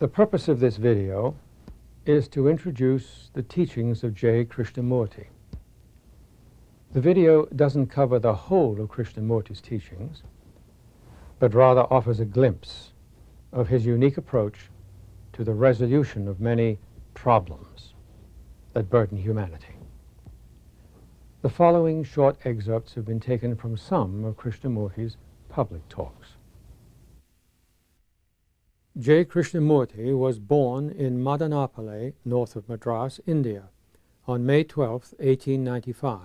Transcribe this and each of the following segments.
The purpose of this video is to introduce the teachings of J. Krishnamurti. The video doesn't cover the whole of Krishnamurti's teachings, but rather offers a glimpse of his unique approach to the resolution of many problems that burden humanity. The following short excerpts have been taken from some of Krishnamurti's public talks. J. Krishnamurti was born in Madanapalli, north of Madras, India, on May 12, 1895.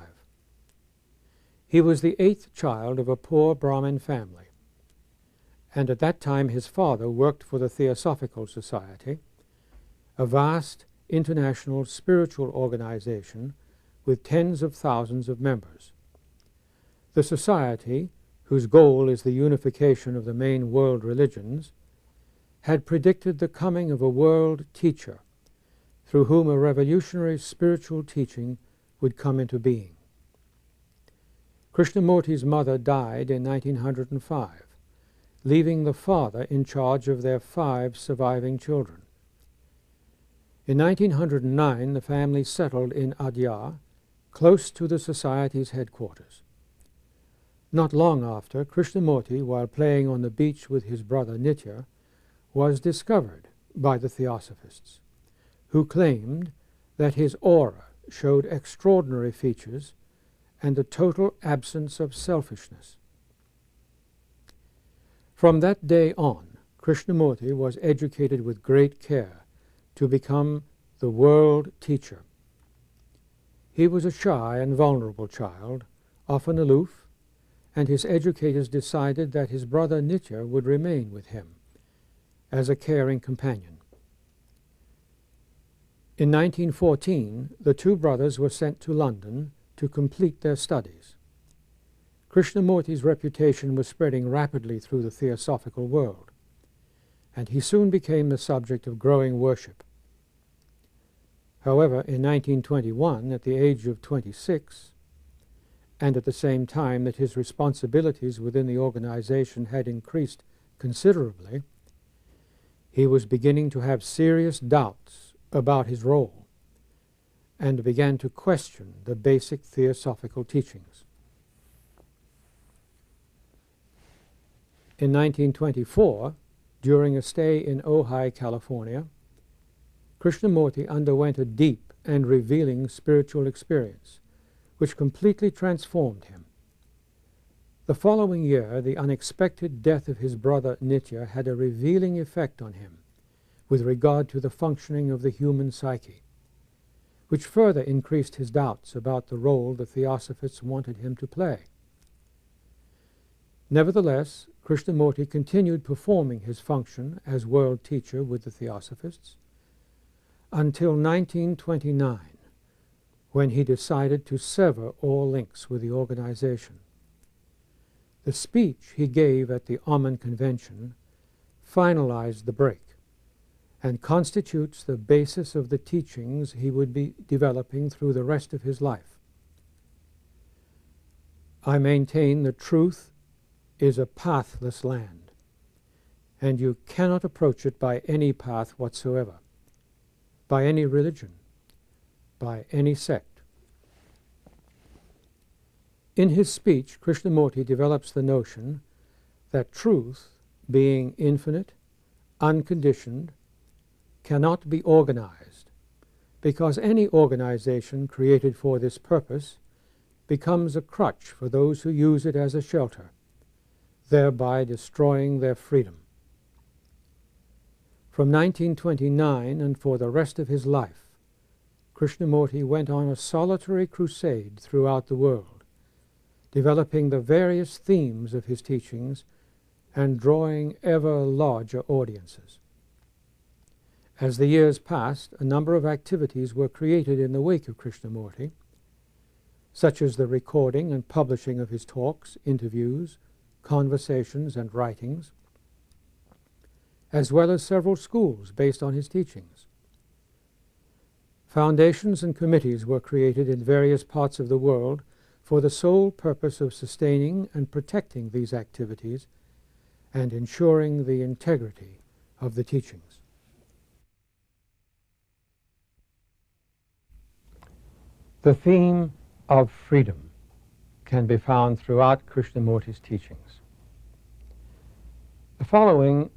He was the eighth child of a poor Brahmin family, and at that time his father worked for the Theosophical Society, a vast international spiritual organization with tens of thousands of members. The society, whose goal is the unification of the main world religions, had predicted the coming of a world teacher through whom a revolutionary spiritual teaching would come into being. Krishnamurti's mother died in 1905, leaving the father in charge of their 5 surviving children. In 1909, the family settled in Adyar, close to the Society's headquarters. Not long after, Krishnamurti, while playing on the beach with his brother Nitya, was discovered by the Theosophists, who claimed that his aura showed extraordinary features and a total absence of selfishness. From that day on, Krishnamurti was educated with great care to become the world teacher. He was a shy and vulnerable child, often aloof, and his educators decided that his brother Nitya would remain with him as a caring companion. In 1914, the 2 brothers were sent to London to complete their studies. Krishnamurti's reputation was spreading rapidly through the theosophical world, and he soon became the subject of growing worship. However, in 1921, at the age of 26, and at the same time that his responsibilities within the organization had increased considerably, he was beginning to have serious doubts about his role and began to question the basic theosophical teachings. In 1924, during a stay in Ojai, California, Krishnamurti underwent a deep and revealing spiritual experience, which completely transformed him. The following year, the unexpected death of his brother Nitya had a revealing effect on him with regard to the functioning of the human psyche, which further increased his doubts about the role the Theosophists wanted him to play. Nevertheless, Krishnamurti continued performing his function as world teacher with the Theosophists until 1929, when he decided to sever all links with the organization. The speech he gave at the Aman Convention finalized the break and constitutes the basis of the teachings he would be developing through the rest of his life. I maintain that truth is a pathless land, and you cannot approach it by any path whatsoever, by any religion, by any sect. In his speech, Krishnamurti develops the notion that truth, being infinite, unconditioned, cannot be organized, because any organization created for this purpose becomes a crutch for those who use it as a shelter, thereby destroying their freedom. From 1929 and for the rest of his life, Krishnamurti went on a solitary crusade throughout the world, developing the various themes of his teachings and drawing ever larger audiences. As the years passed, a number of activities were created in the wake of Krishnamurti, such as the recording and publishing of his talks, interviews, conversations, and writings, as well as several schools based on his teachings. Foundations and committees were created in various parts of the world for the sole purpose of sustaining and protecting these activities and ensuring the integrity of the teachings. The theme of freedom can be found throughout Krishnamurti's teachings. The following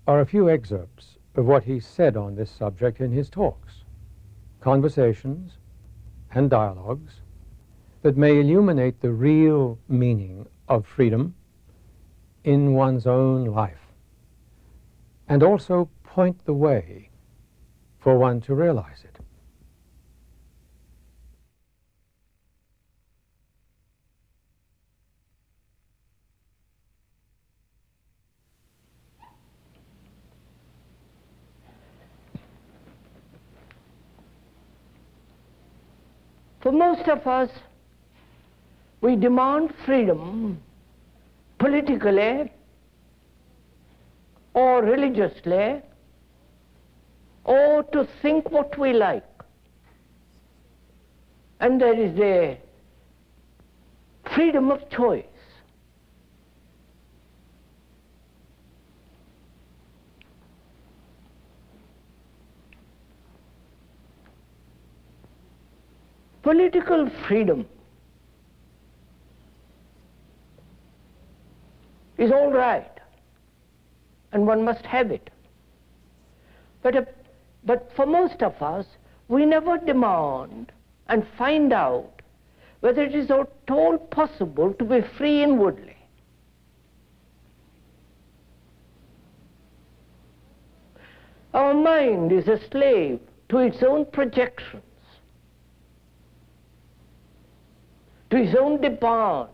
are a few excerpts of what he said on this subject in his talks, conversations, and dialogues that may illuminate the real meaning of freedom in one's own life, and also point the way for one to realize it. For most of us, we demand freedom politically or religiously, or to think what we like. And there is a freedom of choice. Political freedom is all right, and one must have it. But for most of us, we never demand and find out whether it is at all possible to be free inwardly. Our mind is a slave to its own projections, to its own demands,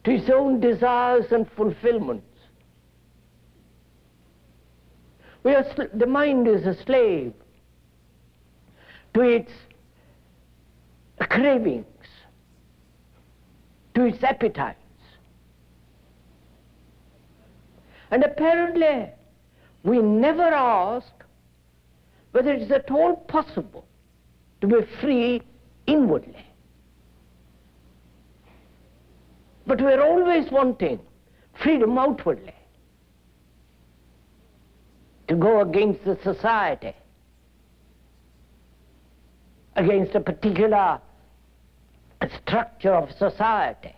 to its own desires and fulfillments. The mind is a slave to its cravings, to its appetites. And apparently, we never ask whether it is at all possible to be free inwardly. But we are always wanting freedom outwardly, to go against the society, against a particular structure of society.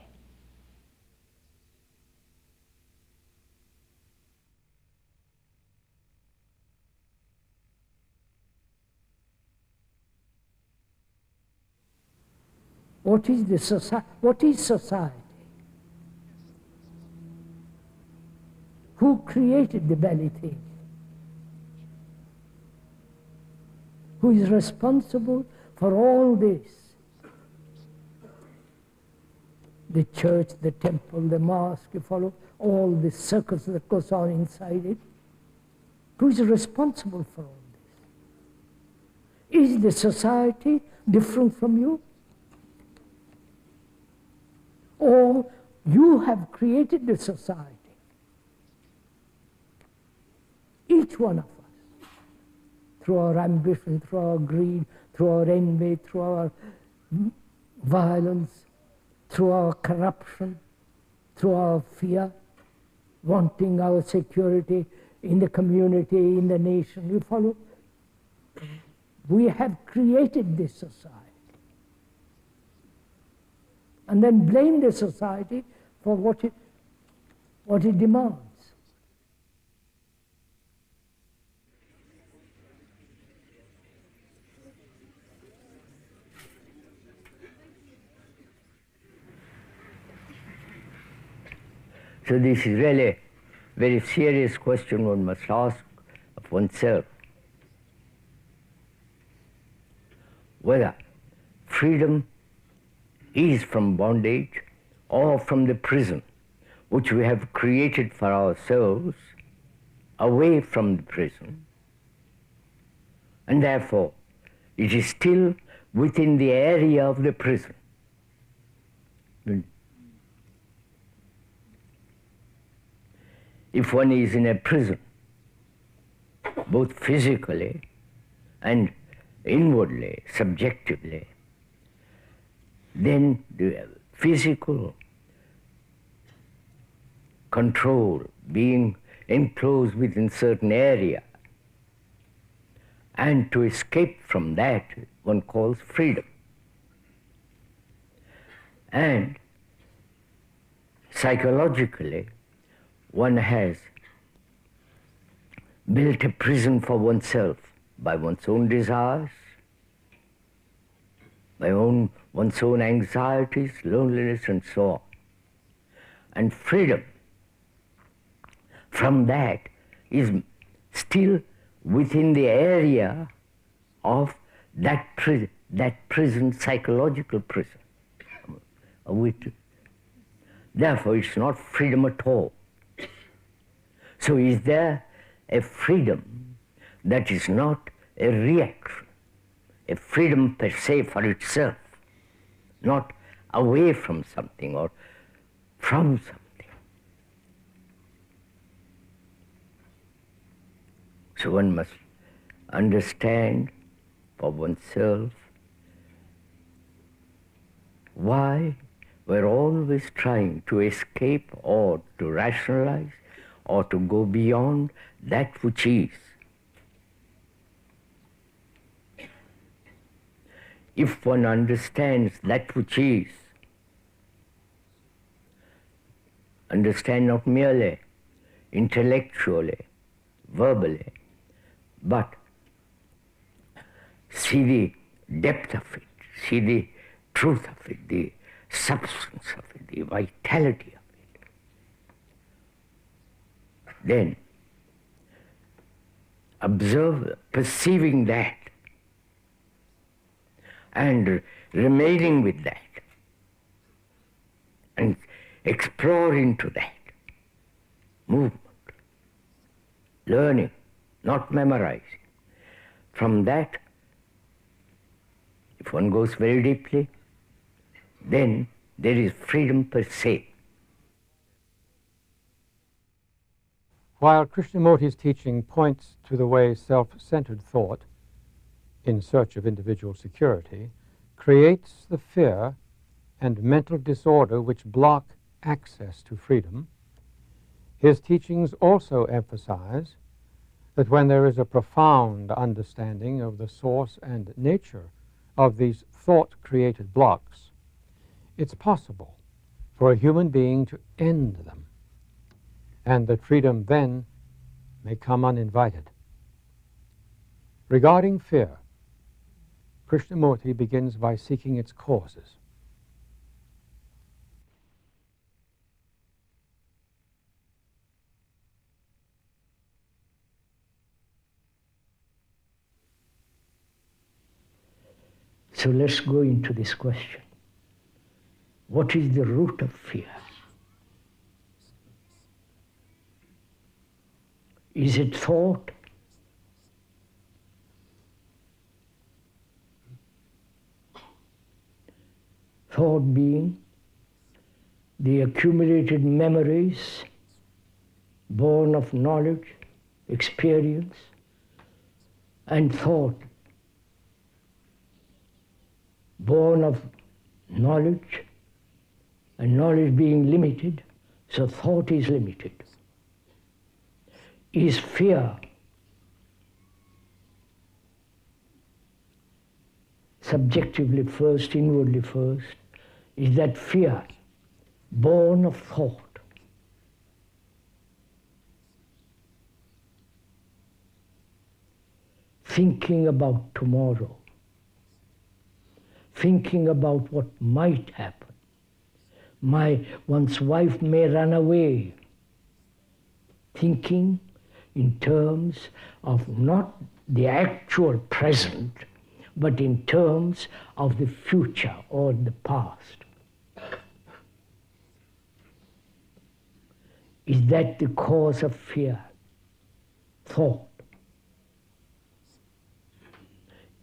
What is the society? What is society? Who created the belly thing? Who is responsible for all this? The church, the temple, the mosque, you follow, all the circus that goes on inside it. Who is responsible for all this? Is the society different from you? Or you have created the society? Each one of us, through our ambition, through our greed, through our envy, through our violence, through our corruption, through our fear, wanting our security in the community, in the nation, you follow? We have created this society. And then blame the society for what it demands. So this is really a very serious question one must ask of oneself. Whether freedom is from bondage or from the prison which we have created for ourselves away from the prison, and therefore it is still within the area of the prison. If one is in a prison, both physically and inwardly, subjectively, then the physical control, being enclosed within certain area, and to escape from that one calls freedom. And psychologically, one has built a prison for oneself by one's own desires, by one's own anxieties, loneliness, and so on. And freedom from that is still within the area of that prison, psychological prison. Therefore, it's not freedom at all. So is there a freedom that is not a reaction, a freedom per se for itself, not away from something or from something? So one must understand for oneself why we're always trying to escape or to rationalize or to go beyond that which is. If one understands that which is, understand not merely intellectually, verbally, but see the depth of it, see the truth of it, the substance of it, the vitality of it, then observe, perceiving that and remaining with that and explore into that movement, learning, not memorizing. From that, if one goes very deeply, then there is freedom per se. While Krishnamurti's teaching points to the way self-centered thought, in search of individual security, creates the fear and mental disorder which block access to freedom, his teachings also emphasize that when there is a profound understanding of the source and nature of these thought-created blocks, it's possible for a human being to end them, and that freedom then may come uninvited. Regarding fear, Krishnamurti begins by seeking its causes. So let's go into this question. What is the root of fear? Is it thought? Thought being the accumulated memories born of knowledge, experience, and thought born of knowledge, and knowledge being limited, so thought is limited. Is fear subjectively first, inwardly first? Is that fear born of thought? Thinking about tomorrow, thinking about what might happen. One's wife may run away. Thinking in terms of not the actual present, but in terms of the future or the past. Is that the cause of fear? Thought.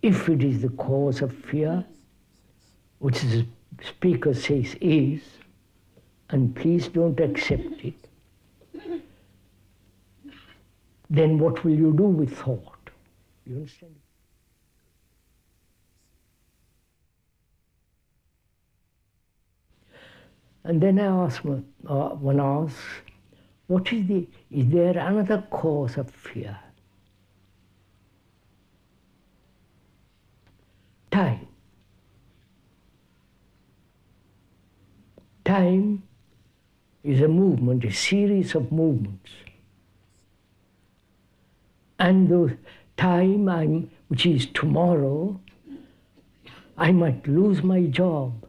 If it is the cause of fear, which the speaker says is, and please don't accept it, then what will you do with thought? You understand? And then one asks, is there another cause of fear? time. Time is a movement, a series of movements. And the time which is tomorrow, I might lose my job.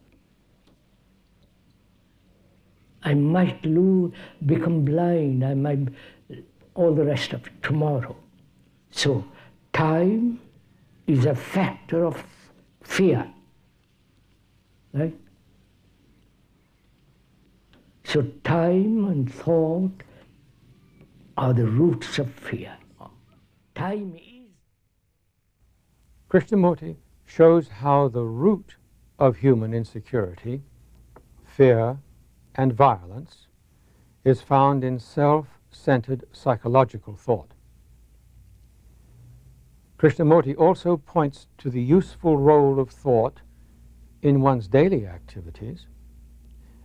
I might become blind. I might, all the rest of it tomorrow. So time is a factor of fear, right? So time and thought are the roots of fear. Time is. Krishnamurti shows how the root of human insecurity, fear, and violence is found in self-centered psychological thought. Krishnamurti also points to the useful role of thought in one's daily activities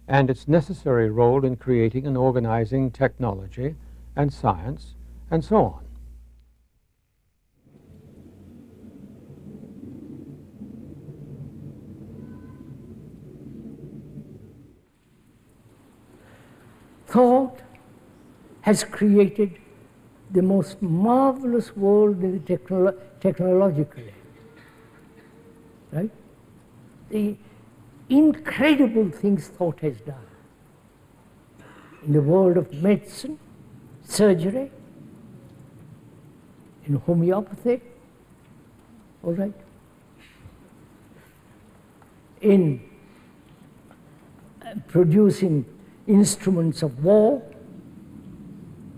and its necessary role in creating and organizing technology and science and so on. Thought has created the most marvelous world in the technologically, right? The incredible things thought has done in the world of medicine, surgery, in homeopathy, all right, in producing instruments of war,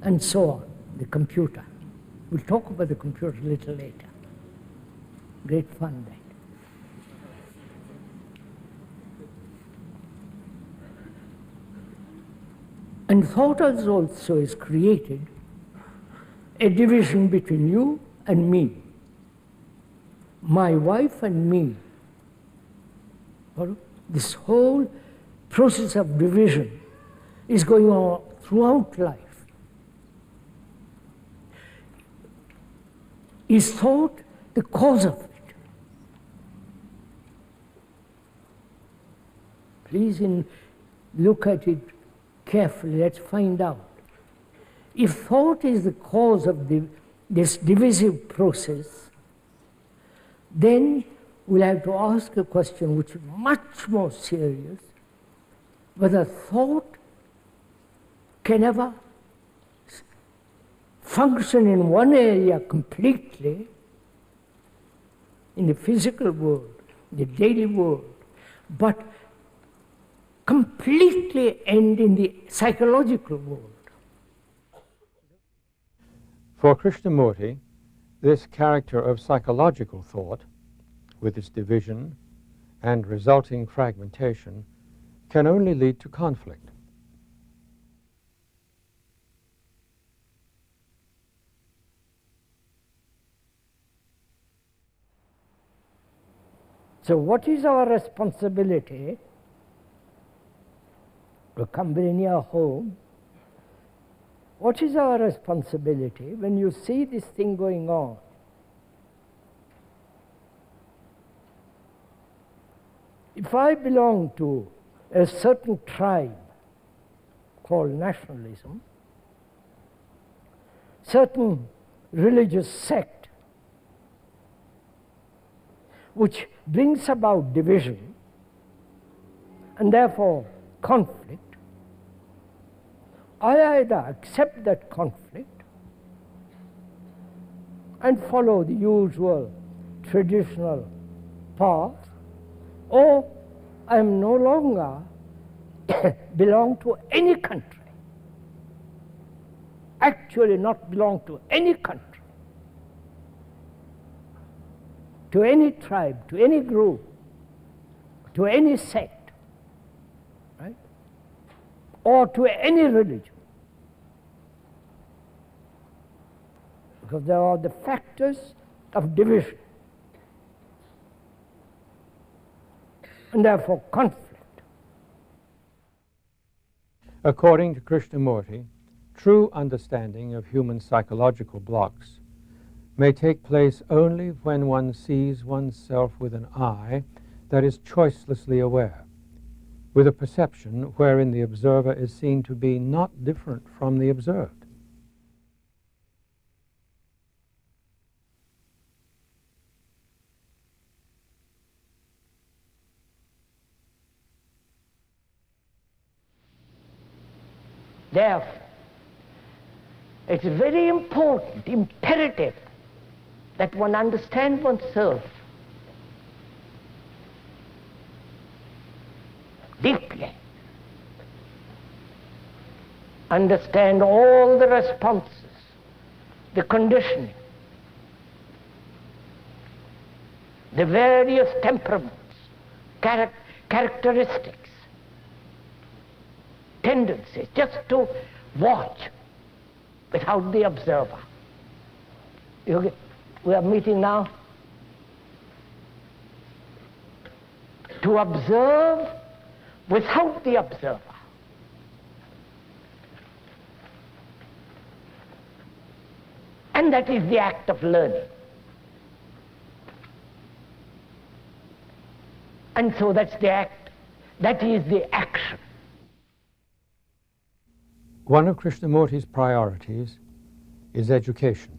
and so on, the computer. We'll talk about the computer a little later. Great fun, that. And thought also has created a division between you and me, my wife and me. This whole process of division is going on throughout life. Is thought the cause of it? Please look at it carefully, let's find out. If thought is the cause of this divisive process, then we'll have to ask a question which is much more serious, whether thought can ever function in one area completely, in the physical world, the daily world, but completely end in the psychological world. For Krishnamurti, this character of psychological thought, with its division and resulting fragmentation, can only lead to conflict. So what is our responsibility to come very near home? What is our responsibility when you see this thing going on? If I belong to a certain tribe called nationalism, certain religious sect, which brings about division and therefore conflict, I either accept that conflict and follow the usual traditional path, or I am no longer belong to any country, actually not belong to any country, to any tribe, to any group, to any sect, right? Or to any religion. Because there are the factors of division and therefore conflict. According to Krishnamurti, true understanding of human psychological blocks may take place only when one sees oneself with an eye that is choicelessly aware, with a perception wherein the observer is seen to be not different from the observed. Therefore, it's very important, imperative, that one understand oneself deeply, understand all the responses, the conditioning, the various temperaments, characteristics, tendencies, just to watch without the observer. We are meeting now to observe without the observer. And that is the act of learning. And so that's the act, that is the action. One of Krishnamurti's priorities is education.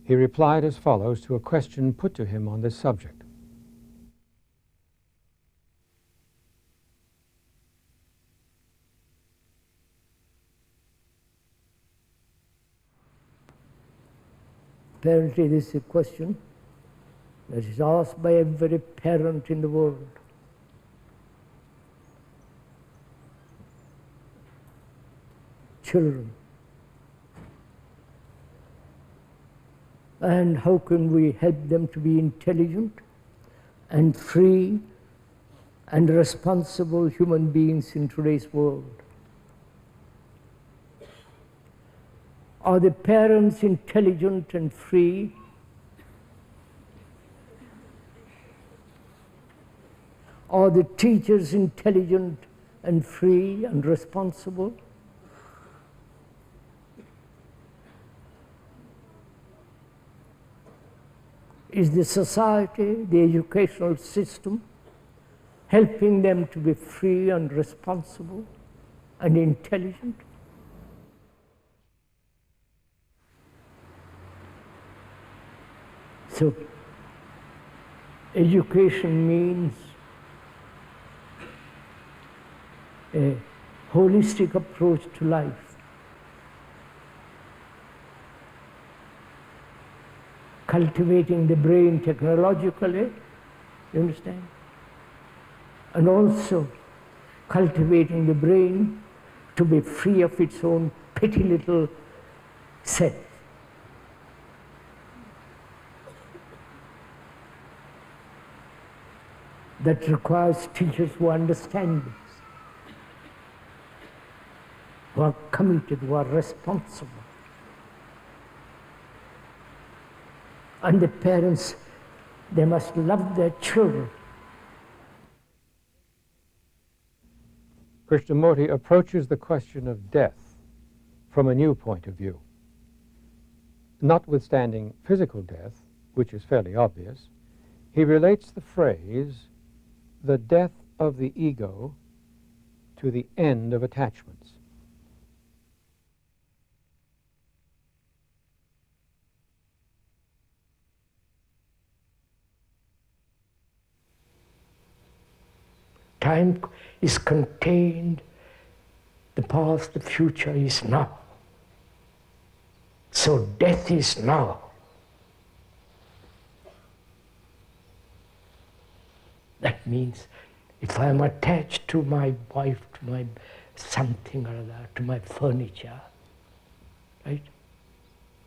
He replied as follows to a question put to him on this subject. Apparently this is a question that is asked by every parent in the world. Children. And how can we help them to be intelligent and free and responsible human beings in today's world? Are the parents intelligent and free? Are the teachers intelligent and free and responsible? Is the society, the educational system, helping them to be free and responsible and intelligent? So, education means a holistic approach to life. Cultivating the brain technologically, you understand? And also cultivating the brain to be free of its own petty little self. That requires teachers who understand this, who are committed, who are responsible. And the parents, they must love their children. Krishnamurti approaches the question of death from a new point of view. Notwithstanding physical death, which is fairly obvious, he relates the phrase, the death of the ego, to the end of attachments. Time is contained, the past, the future is now. So death is now. That means if I am attached to my wife, to my something or other, to my furniture, right?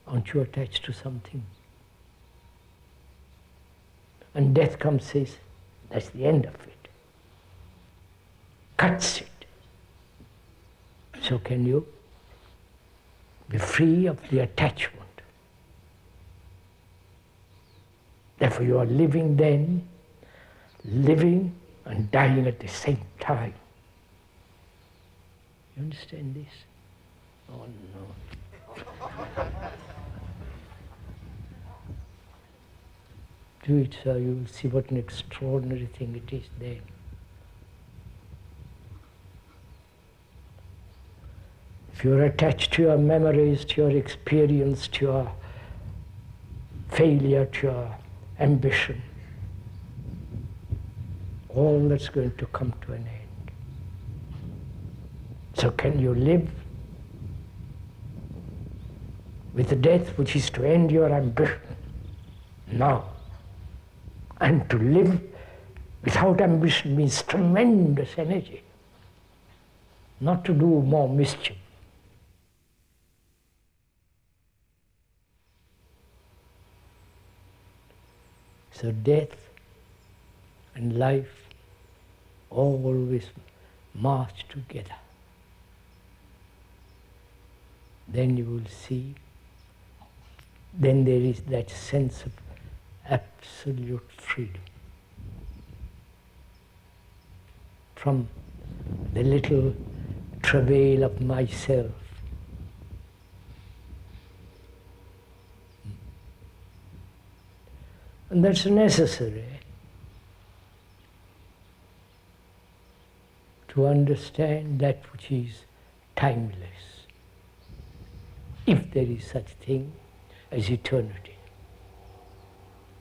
Aren't you attached to something? And death comes, says, that's the end of it. Cuts it. So can you be free of the attachment? Therefore you are living then, living and dying at the same time. You understand this? Oh no. Do it, sir. You will see what an extraordinary thing it is then. If you're attached to your memories, to your experience, to your failure, to your ambition, all that's going to come to an end. So can you live with the death which is to end your ambition now? And to live without ambition means tremendous energy, not to do more mischief. So death and life always march together. Then you will see, then there is that sense of absolute freedom from the little travail of myself. And that's necessary to understand that which is timeless, if there is such thing as eternity.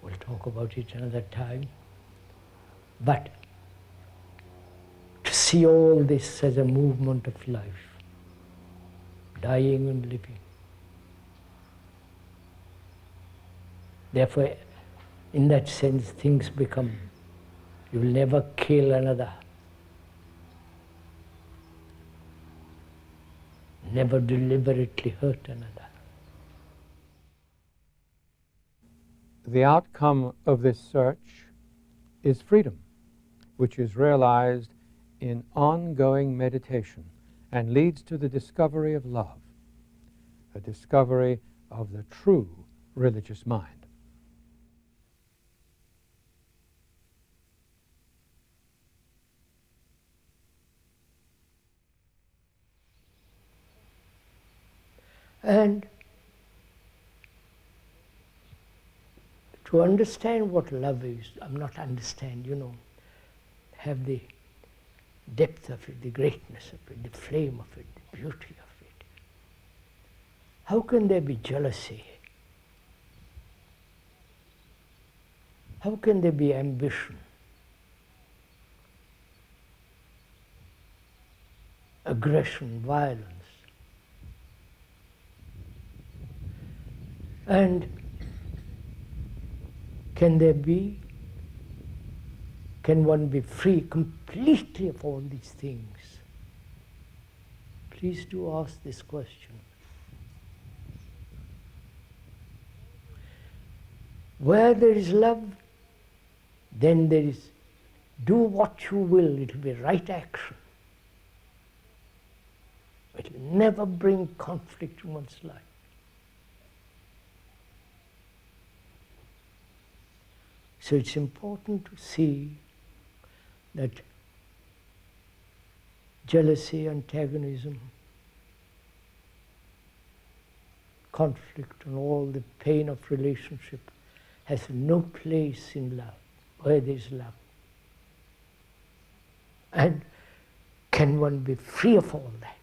We'll talk about it another time. But to see all this as a movement of life, dying and living. Therefore, in that sense, things become, you'll never kill another. Never deliberately hurt another. The outcome of this search is freedom, which is realized in ongoing meditation and leads to the discovery of love, a discovery of the true religious mind. And to understand what love is, not understand, have the depth of it, the greatness of it, the flame of it, the beauty of it. How can there be jealousy? How can there be ambition? Aggression, violence? And can one be free completely of all these things? Please do ask this question. Where there is love, then there is, do what you will, it will be right action. It will never bring conflict to one's life. So it's important to see that jealousy, antagonism, conflict, and all the pain of relationship has no place in love, where there is love. And can one be free of all that?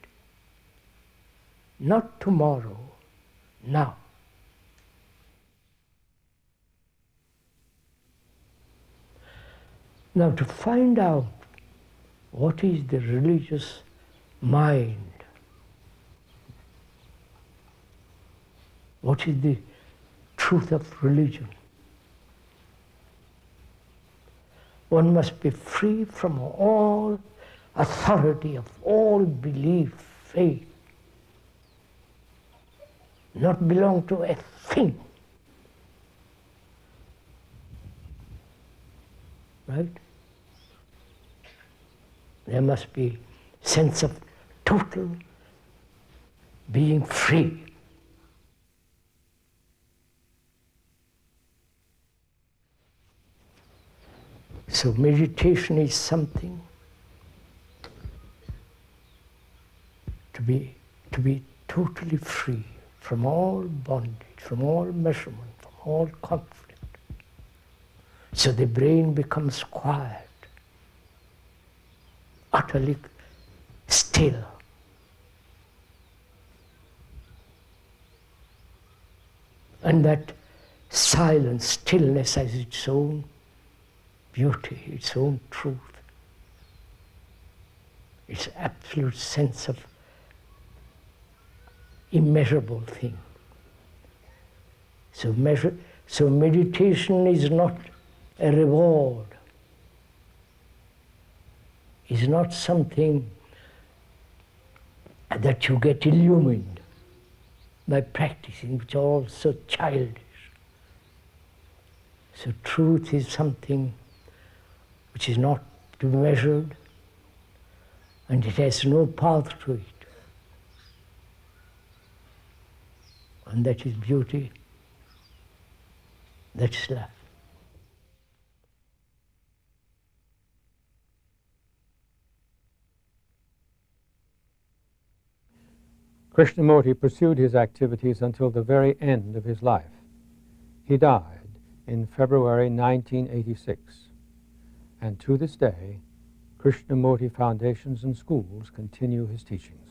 Not tomorrow, now. Now, to find out what is the religious mind, what is the truth of religion, one must be free from all authority of all belief, faith, not belong to a thing. Right? There must be sense of total being free. So meditation is something to be totally free from all bondage, from all measurement, from all conflict. So the brain becomes quiet, utterly still. And that silent stillness has its own beauty, its own truth, its absolute sense of immeasurable thing. So meditation is not a reward, is not something that you get illumined by practicing, which are all so childish. So truth is something which is not to be measured, and it has no path to it. And that is beauty, that is love. Krishnamurti pursued his activities until the very end of his life. He died in February 1986, and to this day, Krishnamurti foundations and schools continue his teachings.